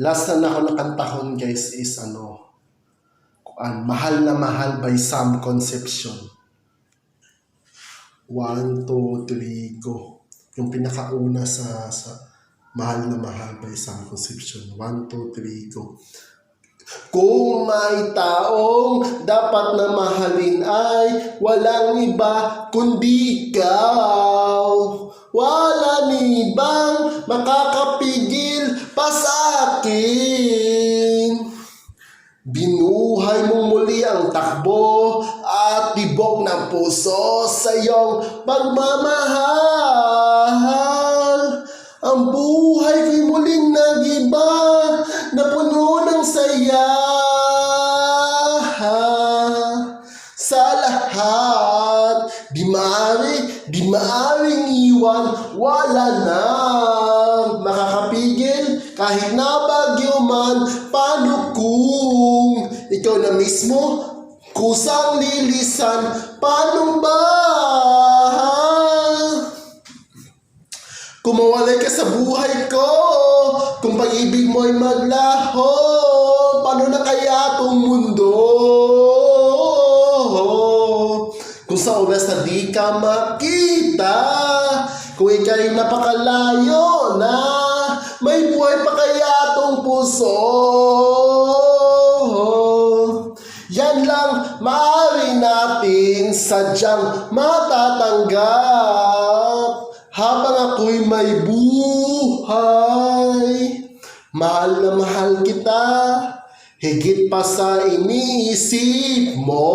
Last na ako nakantahon guys is Mahal na Mahal by Sam Concepcion. 1, 2, 3, go. Yung pinakauna sa Mahal na Mahal by Sam Concepcion. 1, 2, 3, go. Kung may taong dapat na mahalin ay walang iba kundi ikaw. Wala ni ibang makakapigil pa sa akin. Binuhay mong muli ang takbo at tibok ng puso sa iyong pagmamahal. Ang buhay ko'y muling nag-iba na puno ng saya. Sa lahat, di maaring iwan, wala na makakapigil kahit na bagyo man. Paano kung ikaw na mismo kusang lilisan? Paano ba kung mawalay ka sa buhay ko? Kung pag-ibig mo ay maglaho, paano na kaya itong mundo? Kung sa oras na di ka makita, kung ika'y napakalayo na, may buhay pa kaya itong puso? Yan lang maaari natin sadyang matatanggap habang ako'y may buhay. Mahal na mahal kita, higit pa sa iniisip mo.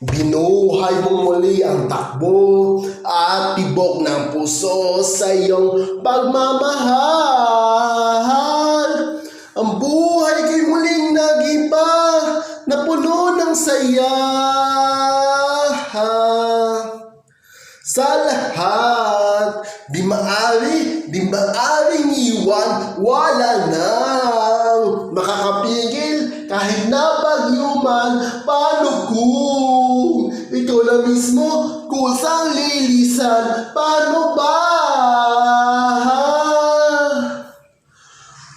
Binuhay mong muli ang takbo at tibok ng puso sa iyong pagmamahal. Ang buhay ko'y muling nag-iba na puno ng saya. Sa lahat, di maaring iwan, wala nang makakapigil kahit na bagyo man. Paano kung ikaw na mismo kusang lilisan? Paano ba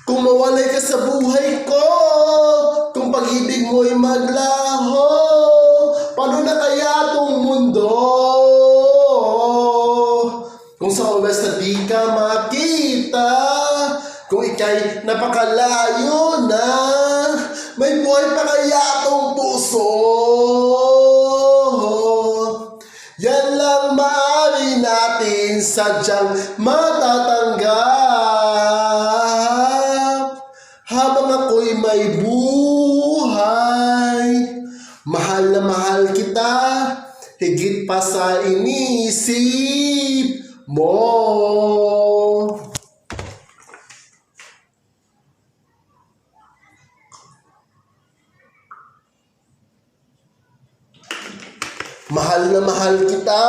kung mawalay ka sa buhay ko? Kung pag-ibig mo'y maglaho, paano na kaya itong mundo? Kung sa oras na di ka makita, kung ika'y napakalayo na, may buhay pa kaya itong puso? Yan lang maaari natin sadyang matatanggap habang ako'y may buhay. Mahal na mahal kita, higit pa sa iniisip mo. Mahal na mahal kita,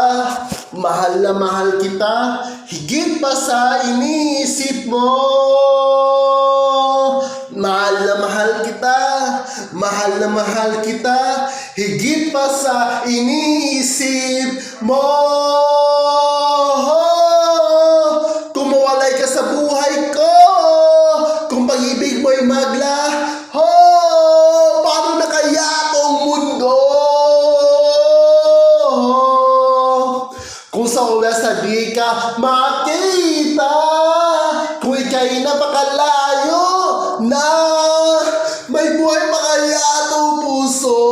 mahal na mahal kita, higit pa sa iniisip mo. Mahal na mahal kita, mahal na mahal kita, higit pa sa iniisip mo. Kung mawalay ka sa buhay ko, kung pag-ibig mo'y maglaho, paano na kaya itong mundo? Kung sa oras na di ka makita, kung ika'y napakalayo na, may buhay pa kaya itong puso?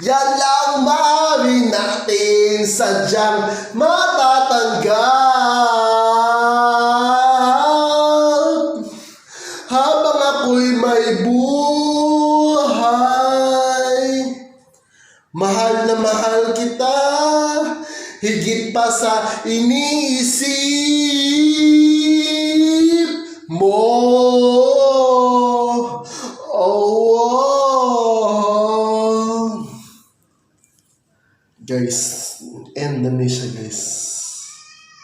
Yan lang maaari natin sadyang matatanggap habang ako'y may buhay. Mahal na mahal kita, higit pa sa iniisip mo. Guys, end na niya siya guys.